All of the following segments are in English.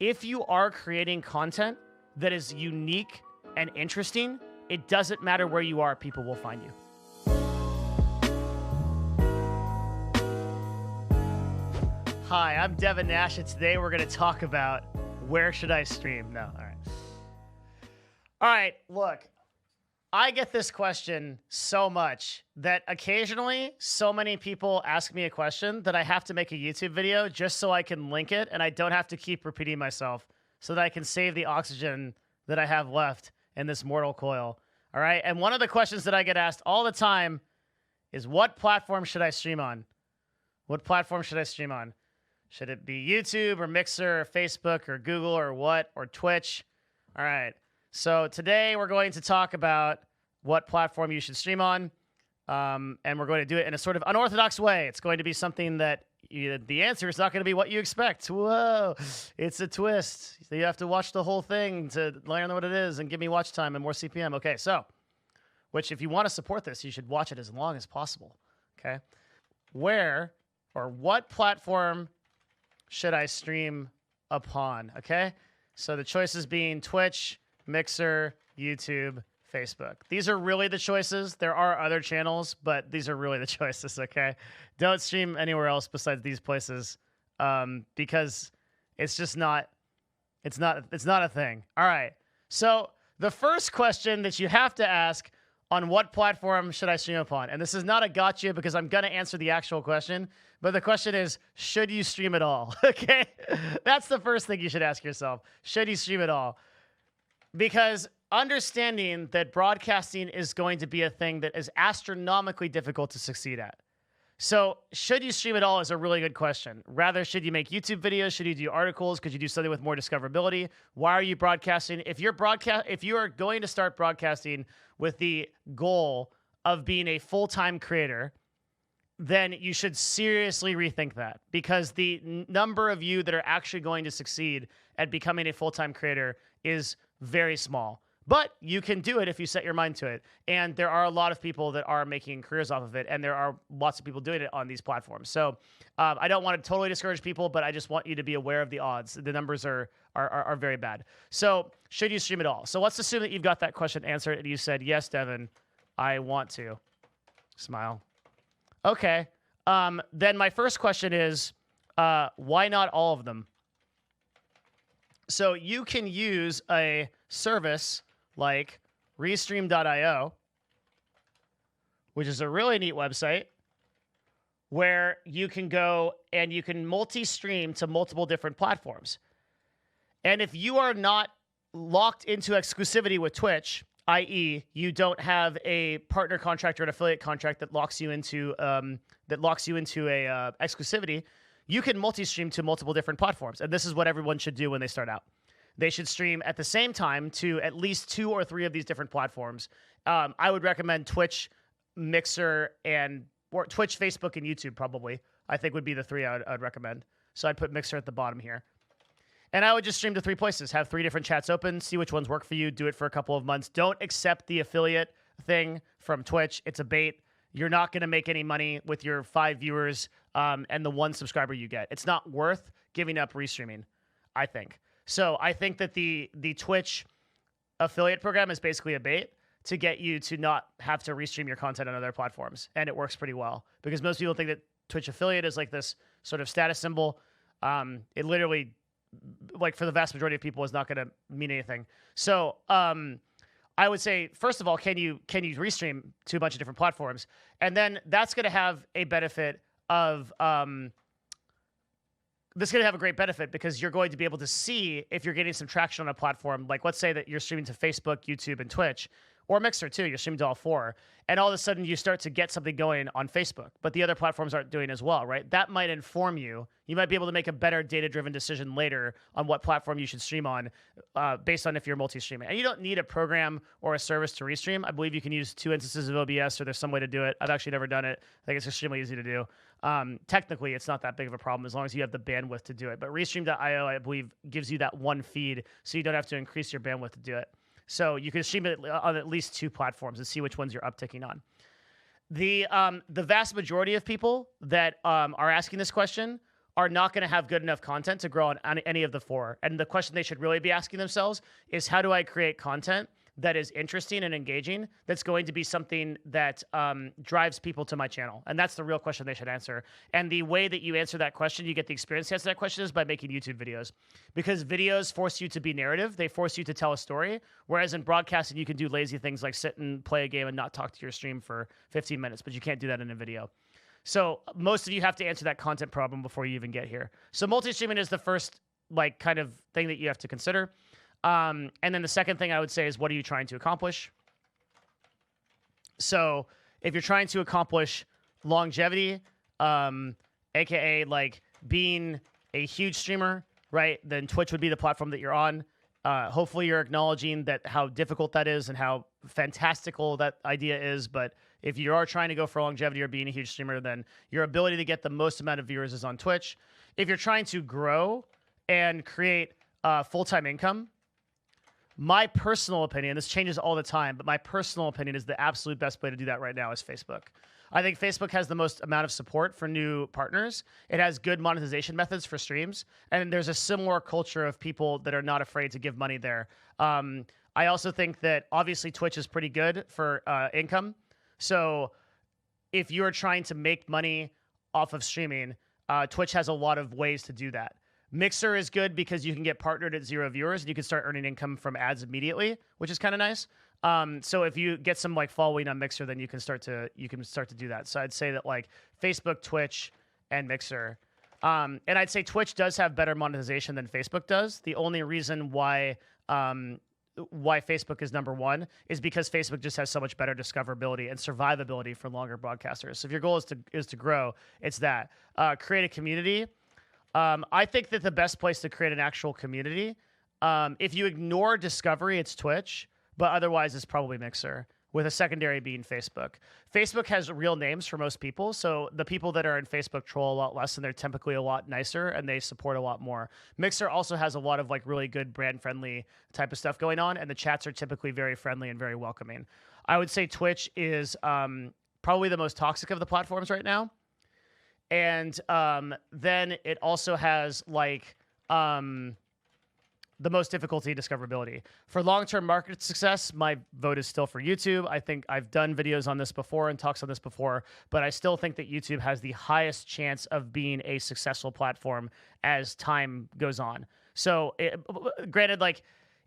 if you are creating content that is unique and interesting, it doesn't matter where you are, people will find you. Hi, I'm Devin Nash, and today we're going to talk about where should I stream? No, all right. All right, look, I get this question so much that occasionally so many people ask me a question that I have to make a YouTube video just so I can link it and I don't have to keep repeating myself so that I can save the oxygen that I have left in this mortal coil. All right, and one of the questions that I get asked all the time is, what platform should I stream on? What platform should I stream on? Should it be YouTube or Mixer or Facebook or Google or what? Or Twitch? All right. So today we're going to talk about what platform you should stream on. And we're going to do it in a sort of unorthodox way. It's going to be something that the answer is not going to be what you expect. Whoa. It's a twist. You have to watch the whole thing to learn what it is and give me watch time and more CPM. Okay. So, which if you want to support this, you should watch it as long as possible. Okay. Where or what platform should I stream upon? Okay. So the choices being Twitch, Mixer, YouTube, Facebook. These are really the choices. There are other channels, but these are really the choices, okay? Don't stream anywhere else besides these places because it's just not a thing. All right. So the first question that you have to ask, on what platform should I stream upon? And this is not a gotcha because I'm going to answer the actual question, but the question is, should you stream at all? Okay? That's the first thing you should ask yourself. Should you stream at all? Because understanding that broadcasting is going to be a thing that is astronomically difficult to succeed at. So should you stream at all is a really good question. Rather, should you make YouTube videos? Should you do articles? Could you do something with more discoverability? Why are you broadcasting? If you are going to start broadcasting with the goal of being a full-time creator, then you should seriously rethink that, because the number of you that are actually going to succeed at becoming a full-time creator is very small. But you can do it if you set your mind to it. And there are a lot of people that are making careers off of it, and there are lots of people doing it on these platforms. So I don't want to totally discourage people, but I just want you to be aware of the odds. The numbers are very bad. So should you stream at all? So let's assume that you've got that question answered and you said, yes, Devin, I want to. Smile. Okay. Then my first question is, why not all of them? So you can use a service like Restream.io, which is a really neat website where you can go and you can multi-stream to multiple different platforms. And if you are not locked into exclusivity with Twitch, i.e., you don't have a partner contract or an affiliate contract that locks you into exclusivity, you can multi-stream to multiple different platforms. And this is what everyone should do when they start out. They should stream at the same time to at least 2 or 3 of these different platforms. I would recommend Twitch, Mixer, or Twitch, Facebook, and YouTube probably. I think would be the 3 I'd recommend. So I'd put Mixer at the bottom here. And I would just stream to 3 places. Have 3 different chats open. See which ones work for you. Do it for a couple of months. Don't accept the affiliate thing from Twitch. It's a bait. You're not going to make any money with your 5 viewers and the 1 subscriber you get. It's not worth giving up restreaming, I think. So I think that the Twitch affiliate program is basically a bait to get you to not have to restream your content on other platforms. And it works pretty well because most people think that Twitch affiliate is like this sort of status symbol. It literally, like for the vast majority of people, is not going to mean anything. So I would say, first of all, can you restream to a bunch of different platforms? And then that's going to have a benefit of... this is going to have a great benefit because you're going to be able to see if you're getting some traction on a platform. Like, let's say that you're streaming to Facebook, YouTube, and Twitch, or Mixer too. You're streaming to all 4. And all of a sudden you start to get something going on Facebook, but the other platforms aren't doing as well, right? That might inform you. You might be able to make a better data-driven decision later on what platform you should stream on based on if you're multi-streaming. And you don't need a program or a service to restream. I believe you can use 2 instances of OBS, or there's some way to do it. I've actually never done it. I think it's extremely easy to do. Technically, it's not that big of a problem as long as you have the bandwidth to do it. But Restream.io, I believe, gives you that 1 feed, so you don't have to increase your bandwidth to do it. So you can stream it on at least 2 platforms and see which ones you're upticking on. The vast majority of people that are asking this question are not going to have good enough content to grow on any of the four. And the question they should really be asking themselves is, how do I create content that is interesting and engaging, that's going to be something that drives people to my channel? And that's the real question they should answer. And the way that you answer that question, you get the experience to answer that question, is by making YouTube videos. Because videos force you to be narrative. They force you to tell a story. Whereas in broadcasting, you can do lazy things like sit and play a game and not talk to your stream for 15 minutes, but you can't do that in a video. So most of you have to answer that content problem before you even get here. So multi-streaming is the first like kind of thing that you have to consider. And then the second thing I would say is, what are you trying to accomplish? So if you're trying to accomplish longevity, aka like being a huge streamer, right, then Twitch would be the platform that you're on. Hopefully you're acknowledging that how difficult that is and how fantastical that idea is. But if you are trying to go for longevity or being a huge streamer, then your ability to get the most amount of viewers is on Twitch. If you're trying to grow and create full-time income, my personal opinion, this changes all the time, but my personal opinion is the absolute best way to do that right now is Facebook. I think Facebook has the most amount of support for new partners. It has good monetization methods for streams, and there's a similar culture of people that are not afraid to give money there. I also think that obviously Twitch is pretty good for income. So if you're trying to make money off of streaming, Twitch has a lot of ways to do that. Mixer is good because you can get partnered at 0 viewers and you can start earning income from ads immediately, which is kind of nice. So if you get some like following on Mixer, then you can start to do that. So I'd say that like Facebook, Twitch, and Mixer. And I'd say Twitch does have better monetization than Facebook does. The only reason why Facebook is number one is because Facebook just has so much better discoverability and survivability for longer broadcasters. So if your goal is to grow, it's that. Create a community. I think that the best place to create an actual community, if you ignore discovery, it's Twitch, but otherwise it's probably Mixer, with a secondary being Facebook. Facebook has real names for most people, so the people that are in Facebook troll a lot less, and they're typically a lot nicer, and they support a lot more. Mixer also has a lot of like really good brand-friendly type of stuff going on, and the chats are typically very friendly and very welcoming. I would say Twitch is probably the most toxic of the platforms right now. And then it also has like the most difficulty discoverability. For long-term market success, my vote is still for YouTube. I think I've done videos on this before and talks on this before, but I still think that YouTube has the highest chance of being a successful platform as time goes on. So granted, like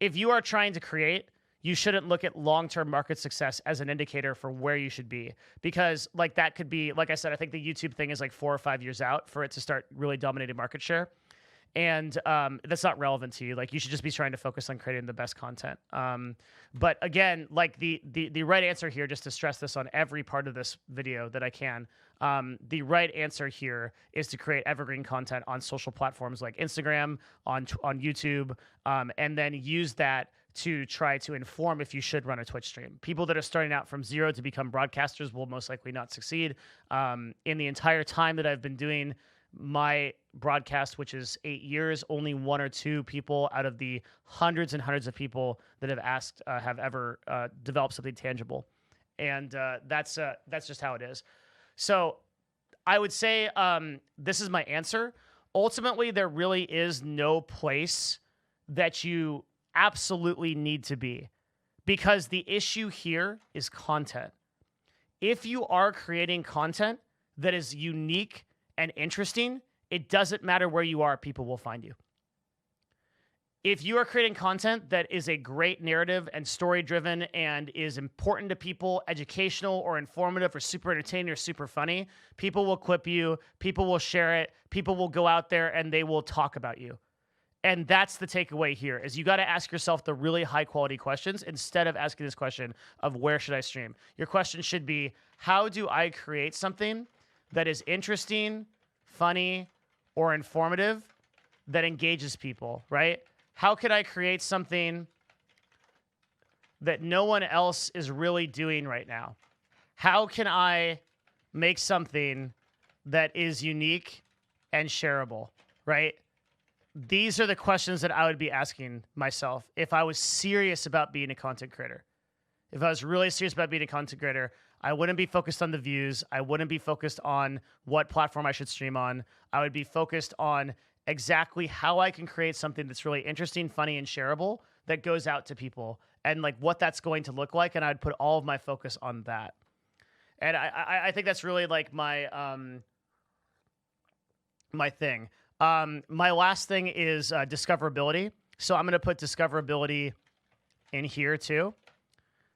if you are trying to create, you shouldn't look at long-term market success as an indicator for where you should be, because like that could be, like I said, I think the YouTube thing is like 4 or 5 years out for it to start really dominating market share. And that's not relevant to you. Like you should just be trying to focus on creating the best content. But again, like the right answer here, just to stress this on every part of this video that I can, the right answer here is to create evergreen content on social platforms like Instagram, on YouTube, and then use that to try to inform if you should run a Twitch stream. People that are starting out from zero to become broadcasters will most likely not succeed. In the entire time that I've been doing my broadcast, which is 8 years, only 1 or 2 people out of the hundreds and hundreds of people that have asked have ever developed something tangible. And that's just how it is. So I would say this is my answer. Ultimately, there really is no place that you absolutely need to be, because the issue here is content. If you are creating content that is unique and interesting, it doesn't matter where you are, people will find you. If you are creating content that is a great narrative and story-driven and is important to people, educational or informative or super entertaining or super funny, people will clip you, people will share it, people will go out there and they will talk about you. And that's the takeaway here, is you got to ask yourself the really high-quality questions instead of asking this question of where should I stream? Your question should be, how do I create something that is interesting, funny, or informative that engages people, right? How could I create something that no one else is really doing right now? How can I make something that is unique and shareable, right? These are the questions that I would be asking myself if I was serious about being a content creator. If I was really serious about being a content creator, I wouldn't be focused on the views. I wouldn't be focused on what platform I should stream on. I would be focused on exactly how I can create something that's really interesting, funny, and shareable that goes out to people, and like what that's going to look like. And I'd put all of my focus on that. And I think that's really like my my thing. My last thing is discoverability. So I'm going to put discoverability in here too.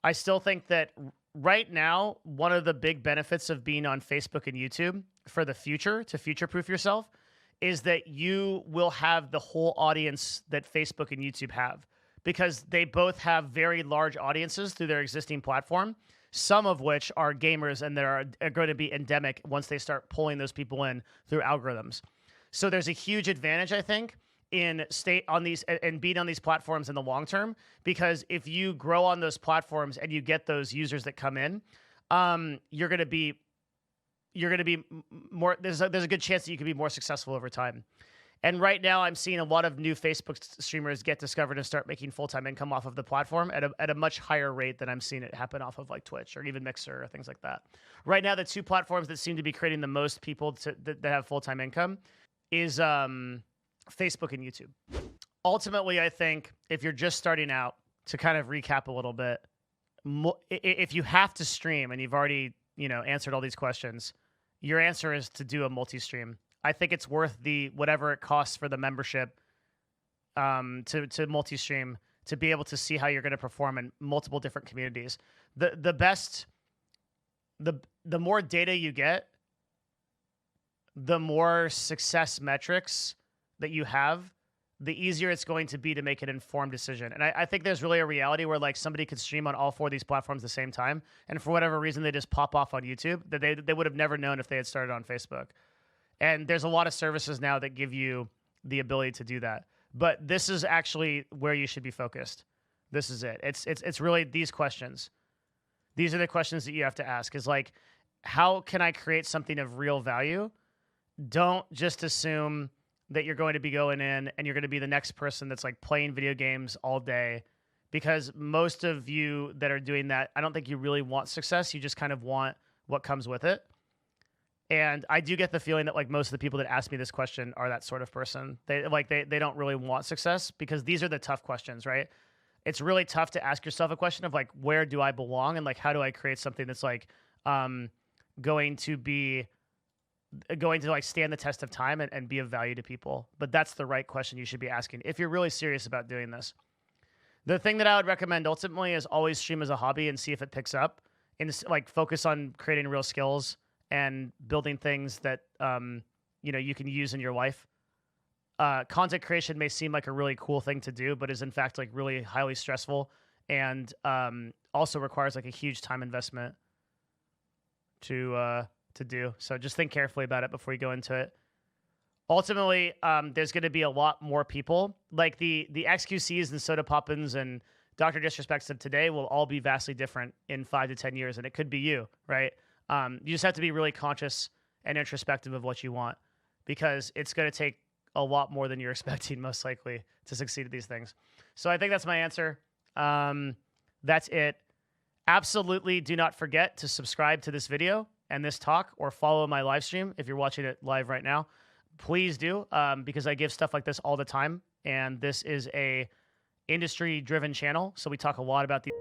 I still think that right now, one of the big benefits of being on Facebook and YouTube for the future, to future-proof yourself, is that you will have the whole audience that Facebook and YouTube have, because they both have very large audiences through their existing platform, some of which are gamers and that are going to be endemic once they start pulling those people in through algorithms. So there's a huge advantage, I think, in stay on these and being on these platforms in the long term, because if you grow on those platforms and you get those users that come in, you're going to be more. There's a good chance that you can be more successful over time. And right now, I'm seeing a lot of new Facebook streamers get discovered and start making full-time income off of the platform at a much higher rate than I'm seeing it happen off of like Twitch or even Mixer or things like that. Right now, the two platforms that seem to be creating the most people that have full-time income is Facebook and YouTube. Ultimately, I think if you're just starting out, to kind of recap a little bit, if you have to stream and you've already answered all these questions, your answer is to do a multi-stream. I think it's worth whatever it costs for the membership to multi-stream, to be able to see how you're going to perform in multiple different communities. The more data you get, the more success metrics that you have, the easier it's going to be to make an informed decision. And I think there's really a reality where like somebody could stream on all four of these platforms at the same time, and for whatever reason they just pop off on YouTube that they would have never known if they had started on Facebook. And there's a lot of services now that give you the ability to do that. But this is actually where you should be focused. This is it. It's really these questions. These are the questions that you have to ask, is like, how can I create something of real value? Don't just assume that you're going to be going in and you're going to be the next person that's like playing video games all day, because most of you that are doing that, I don't think you really want success. You just kind of want what comes with it. And I do get the feeling that like most of the people that ask me this question are that sort of person. They don't really want success, because these are the tough questions, right? It's really tough to ask yourself a question of like, where do I belong? And like, how do I create something that's like going to like stand the test of time and be of value to people? But that's the right question you should be asking if you're really serious about doing this. The thing that I would recommend ultimately is always stream as a hobby and see if it picks up, and like focus on creating real skills and building things that you can use in your life. Content creation may seem like a really cool thing to do, but is in fact like really highly stressful, and also requires like a huge time investment to do. So just think carefully about it before you go into it. Ultimately, there's going to be a lot more people. Like the XQCs and Soda Poppins and Dr. Disrespects of today will all be vastly different in 5 to 10 years, and it could be you, right? You just have to be really conscious and introspective of what you want, because it's going to take a lot more than you're expecting, most likely, to succeed at these things. So I think that's my answer. That's it. Absolutely do not forget to subscribe to this video and this talk, or follow my live stream if you're watching it live right now. Please do, because I give stuff like this all the time, and this is a industry-driven channel, so we talk a lot about the